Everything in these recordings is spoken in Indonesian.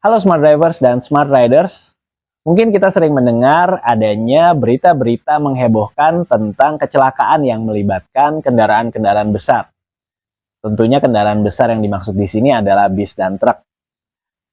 Halo Smart Drivers dan Smart Riders, mungkin kita sering mendengar adanya berita-berita menghebohkan tentang kecelakaan yang melibatkan kendaraan-kendaraan besar. Tentunya kendaraan besar yang dimaksud di sini adalah bis dan truk.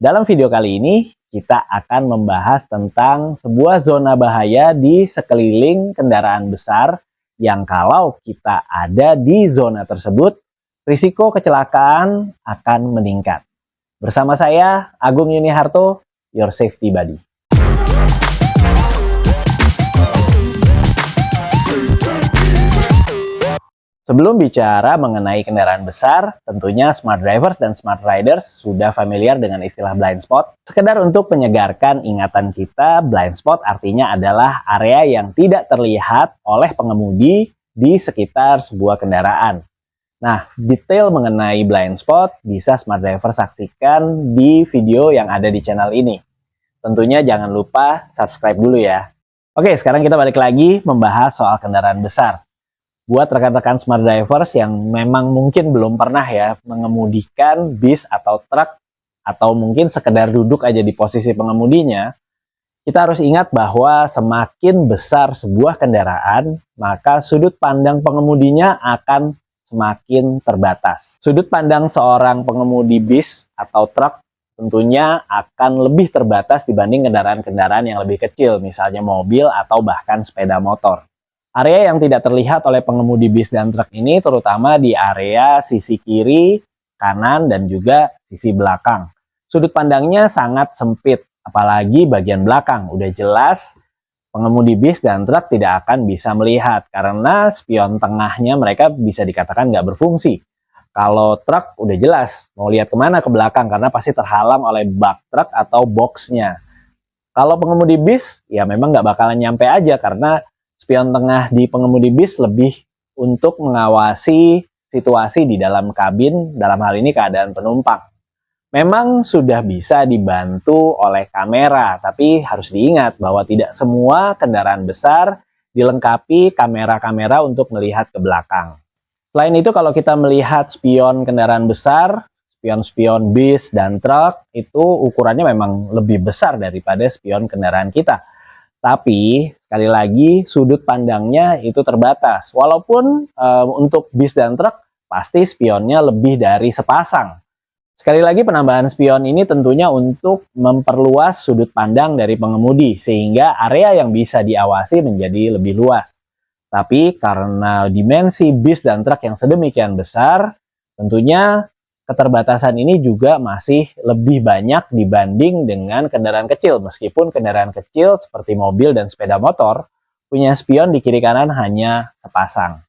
Dalam video kali ini, kita akan membahas tentang sebuah zona bahaya di sekeliling kendaraan besar yang kalau kita ada di zona tersebut, risiko kecelakaan akan meningkat. Bersama saya, Agung Yuniharto, Your Safety Buddy. Sebelum bicara mengenai kendaraan besar, tentunya Smart Drivers dan Smart Riders sudah familiar dengan istilah blind spot. Sekedar untuk menyegarkan ingatan kita, blind spot artinya adalah area yang tidak terlihat oleh pengemudi di sekitar sebuah kendaraan. Nah, detail mengenai blind spot bisa Smart Driver saksikan di video yang ada di channel ini. Tentunya jangan lupa subscribe dulu ya. Oke, sekarang kita balik lagi membahas soal kendaraan besar. Buat rekan-rekan Smart Drivers yang memang mungkin belum pernah ya mengemudikan bis atau truk, atau mungkin sekedar duduk aja di posisi pengemudinya, kita harus ingat bahwa semakin besar sebuah kendaraan, maka sudut pandang pengemudinya akan semakin terbatas. Sudut pandang seorang pengemudi bis atau truk tentunya akan lebih terbatas dibanding kendaraan-kendaraan yang lebih kecil, misalnya mobil atau bahkan sepeda motor. Area yang tidak terlihat oleh pengemudi bis dan truk ini terutama di area sisi kiri, kanan, dan juga sisi belakang. Sudut pandangnya sangat sempit, apalagi bagian belakang. Udah jelas pengemudi bis dan truk tidak akan bisa melihat karena spion tengahnya mereka bisa dikatakan nggak berfungsi. Kalau truk udah jelas mau lihat kemana ke belakang karena pasti terhalang oleh bak truk atau boxnya. Kalau pengemudi bis ya memang nggak bakalan nyampe aja karena spion tengah di pengemudi bis lebih untuk mengawasi situasi di dalam kabin, dalam hal ini keadaan penumpang. Memang sudah bisa dibantu oleh kamera, tapi harus diingat bahwa tidak semua kendaraan besar dilengkapi kamera-kamera untuk melihat ke belakang. Selain itu, kalau kita melihat spion kendaraan besar, spion-spion bis dan truk, itu ukurannya memang lebih besar daripada spion kendaraan kita. Tapi sekali lagi sudut pandangnya itu terbatas. Walaupun untuk bis dan truk pasti spionnya lebih dari sepasang. Sekali lagi penambahan spion ini tentunya untuk memperluas sudut pandang dari pengemudi sehingga area yang bisa diawasi menjadi lebih luas. Tapi karena dimensi bis dan truk yang sedemikian besar, tentunya keterbatasan ini juga masih lebih banyak dibanding dengan kendaraan kecil. Meskipun kendaraan kecil seperti mobil dan sepeda motor punya spion di kiri kanan hanya sepasang.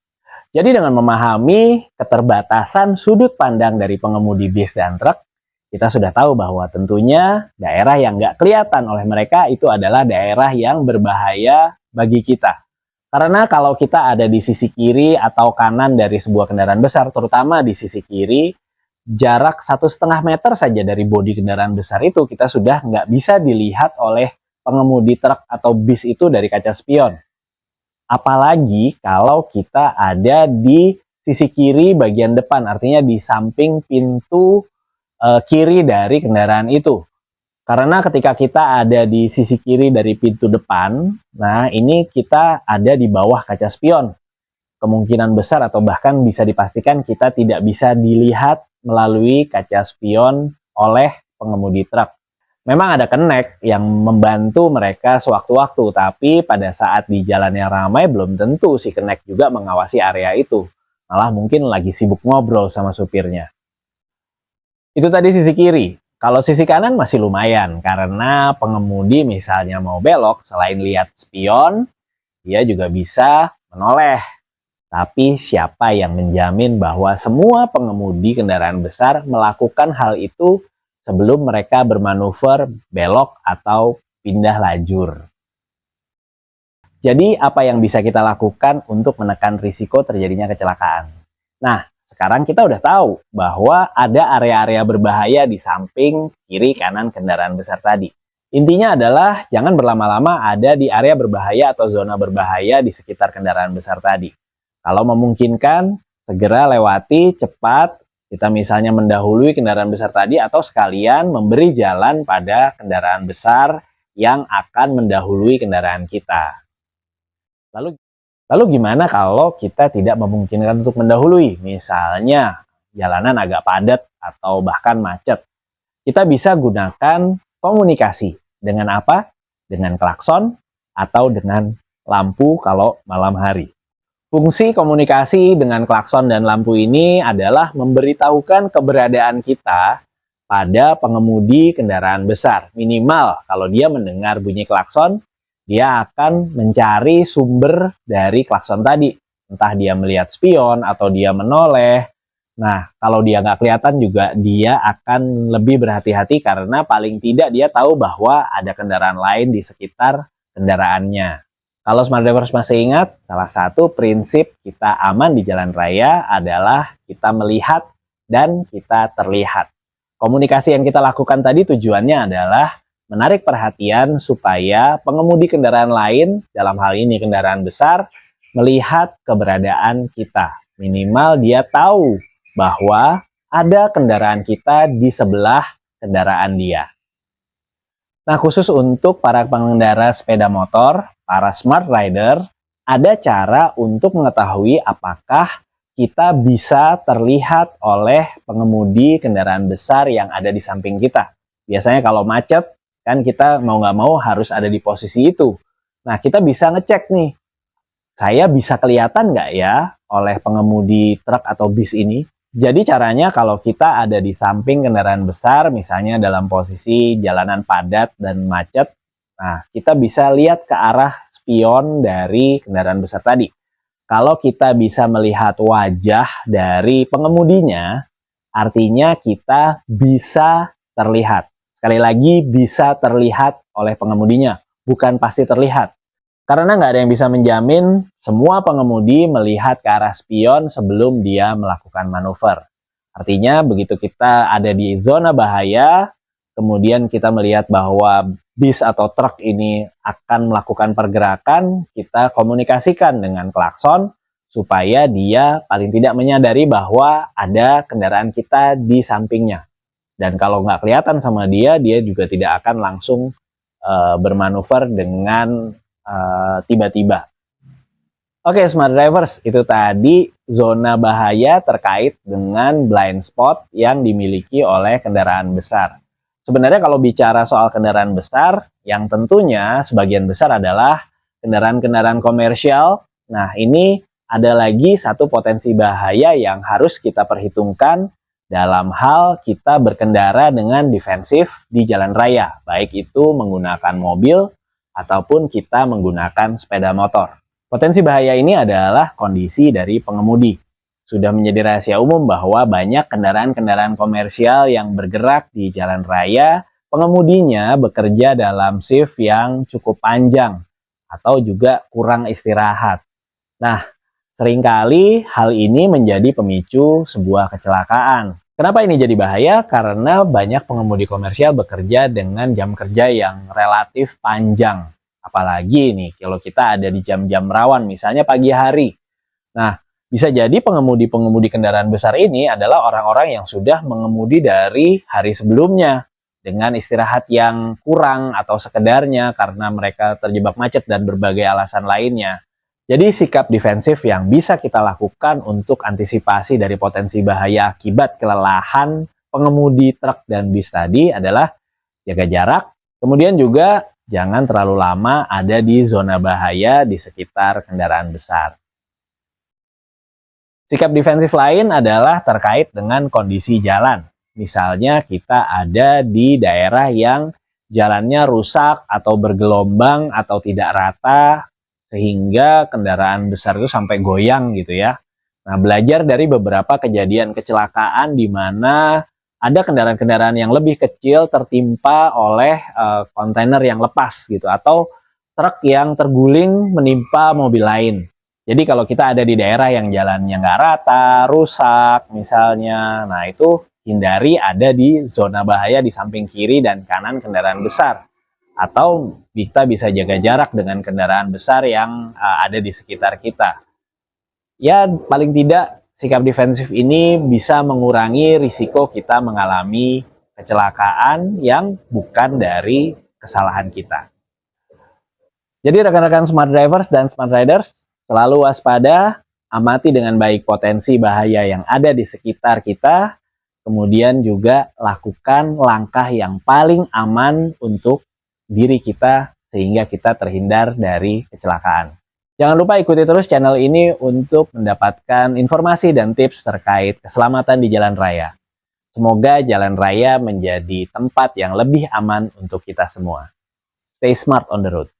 Jadi dengan memahami keterbatasan sudut pandang dari pengemudi bis dan truk, kita sudah tahu bahwa tentunya daerah yang nggak kelihatan oleh mereka itu adalah daerah yang berbahaya bagi kita. Karena kalau kita ada di sisi kiri atau kanan dari sebuah kendaraan besar, terutama di sisi kiri, jarak 1,5 meter saja dari bodi kendaraan besar itu kita sudah nggak bisa dilihat oleh pengemudi truk atau bis itu dari kaca spion. Apalagi kalau kita ada di sisi kiri bagian depan, artinya di samping pintu kiri dari kendaraan itu. Karena ketika kita ada di sisi kiri dari pintu depan, nah ini kita ada di bawah kaca spion. Kemungkinan besar atau bahkan bisa dipastikan kita tidak bisa dilihat melalui kaca spion oleh pengemudi truk. Memang ada connect yang membantu mereka sewaktu-waktu, tapi pada saat di jalan yang ramai belum tentu si connect juga mengawasi area itu. Malah mungkin lagi sibuk ngobrol sama supirnya. Itu tadi sisi kiri. Kalau sisi kanan masih lumayan, karena pengemudi misalnya mau belok, selain lihat spion, dia juga bisa menoleh. Tapi siapa yang menjamin bahwa semua pengemudi kendaraan besar melakukan hal itu sebelum mereka bermanuver belok atau pindah lajur? Jadi apa yang bisa kita lakukan untuk menekan risiko terjadinya kecelakaan? Nah, sekarang kita udah tahu bahwa ada area-area berbahaya di samping kiri kanan kendaraan besar tadi. Intinya adalah jangan berlama-lama ada di area berbahaya atau zona berbahaya di sekitar kendaraan besar tadi. Kalau memungkinkan, segera lewati cepat, Kita misalnya mendahului kendaraan besar tadi atau sekalian memberi jalan pada kendaraan besar yang akan mendahului kendaraan kita. Lalu lalu gimana kalau kita tidak memungkinkan untuk mendahului? Misalnya jalanan agak padat atau bahkan macet. Kita bisa gunakan komunikasi. Dengan apa? Dengan klakson atau dengan lampu kalau malam hari. Fungsi komunikasi dengan klakson dan lampu ini adalah memberitahukan keberadaan kita pada pengemudi kendaraan besar. Minimal kalau dia mendengar bunyi klakson, dia akan mencari sumber dari klakson tadi. Entah dia melihat spion atau dia menoleh. Nah, kalau dia nggak kelihatan juga dia akan lebih berhati-hati karena paling tidak dia tahu bahwa ada kendaraan lain di sekitar kendaraannya. Kalau Smart Drivers masih ingat, salah satu prinsip kita aman di jalan raya adalah kita melihat dan kita terlihat. Komunikasi yang kita lakukan tadi tujuannya adalah menarik perhatian supaya pengemudi kendaraan lain, dalam hal ini kendaraan besar, melihat keberadaan kita. Minimal dia tahu bahwa ada kendaraan kita di sebelah kendaraan dia. Nah, khusus untuk para pengendara sepeda motor, para smart rider, ada cara untuk mengetahui apakah kita bisa terlihat oleh pengemudi kendaraan besar yang ada di samping kita. Biasanya kalau macet, kan kita mau nggak mau harus ada di posisi itu. Nah, kita bisa ngecek nih, saya bisa kelihatan nggak ya oleh pengemudi truk atau bis ini? Jadi caranya kalau kita ada di samping kendaraan besar, misalnya dalam posisi jalanan padat dan macet, nah kita bisa lihat ke arah spion dari kendaraan besar tadi. Kalau kita bisa melihat wajah dari pengemudinya, artinya kita bisa terlihat. Sekali lagi, bisa terlihat oleh pengemudinya, bukan pasti terlihat. Karena nggak ada yang bisa menjamin semua pengemudi melihat ke arah spion sebelum dia melakukan manuver. Artinya begitu kita ada di zona bahaya, kemudian kita melihat bahwa bis atau truk ini akan melakukan pergerakan, kita komunikasikan dengan klakson supaya dia paling tidak menyadari bahwa ada kendaraan kita di sampingnya. Dan kalau nggak kelihatan sama dia, dia juga tidak akan langsung bermanuver dengan tiba-tiba. Oke, Smart Drivers, itu tadi zona bahaya terkait dengan blind spot yang dimiliki oleh kendaraan besar. Sebenarnya kalau bicara soal kendaraan besar, yang tentunya sebagian besar adalah kendaraan-kendaraan komersial. Nah, ini ada lagi satu potensi bahaya yang harus kita perhitungkan dalam hal kita berkendara dengan defensif di jalan raya, baik itu menggunakan mobil ataupun kita menggunakan sepeda motor. Potensi bahaya ini adalah kondisi dari pengemudi. Sudah menjadi rahasia umum bahwa banyak kendaraan-kendaraan komersial yang bergerak di jalan raya, pengemudinya bekerja dalam shift yang cukup panjang atau juga kurang istirahat. Nah, seringkali hal ini menjadi pemicu sebuah kecelakaan. Kenapa ini jadi bahaya? Karena banyak pengemudi komersial bekerja dengan jam kerja yang relatif panjang. Apalagi nih, kalau kita ada di jam-jam rawan, misalnya pagi hari. Nah, bisa jadi pengemudi-pengemudi kendaraan besar ini adalah orang-orang yang sudah mengemudi dari hari sebelumnya dengan istirahat yang kurang atau sekedarnya karena mereka terjebak macet dan berbagai alasan lainnya. Jadi sikap defensif yang bisa kita lakukan untuk antisipasi dari potensi bahaya akibat kelelahan pengemudi truk dan bis tadi adalah jaga jarak, kemudian juga jangan terlalu lama ada di zona bahaya di sekitar kendaraan besar. Sikap defensif lain adalah terkait dengan kondisi jalan. Misalnya kita ada di daerah yang jalannya rusak atau bergelombang atau tidak rata, sehingga kendaraan besar itu sampai goyang gitu ya. Nah, belajar dari beberapa kejadian kecelakaan di mana ada kendaraan-kendaraan yang lebih kecil tertimpa oleh kontainer yang lepas gitu, atau truk yang terguling menimpa mobil lain. Jadi kalau kita ada di daerah yang jalannya nggak rata, rusak misalnya, nah itu hindari ada di zona bahaya di samping kiri dan kanan kendaraan besar. Atau kita bisa jaga jarak dengan kendaraan besar yang ada di sekitar kita. Ya, paling tidak Sikap defensif ini bisa mengurangi risiko kita mengalami kecelakaan yang bukan dari kesalahan kita. Jadi rekan-rekan smart drivers dan smart riders, selalu waspada, amati dengan baik potensi bahaya yang ada di sekitar kita, kemudian juga lakukan langkah yang paling aman untuk diri kita sehingga kita terhindar dari kecelakaan. Jangan lupa ikuti terus channel ini untuk mendapatkan informasi dan tips terkait keselamatan di jalan raya. Semoga jalan raya menjadi tempat yang lebih aman untuk kita semua. Stay smart on the road.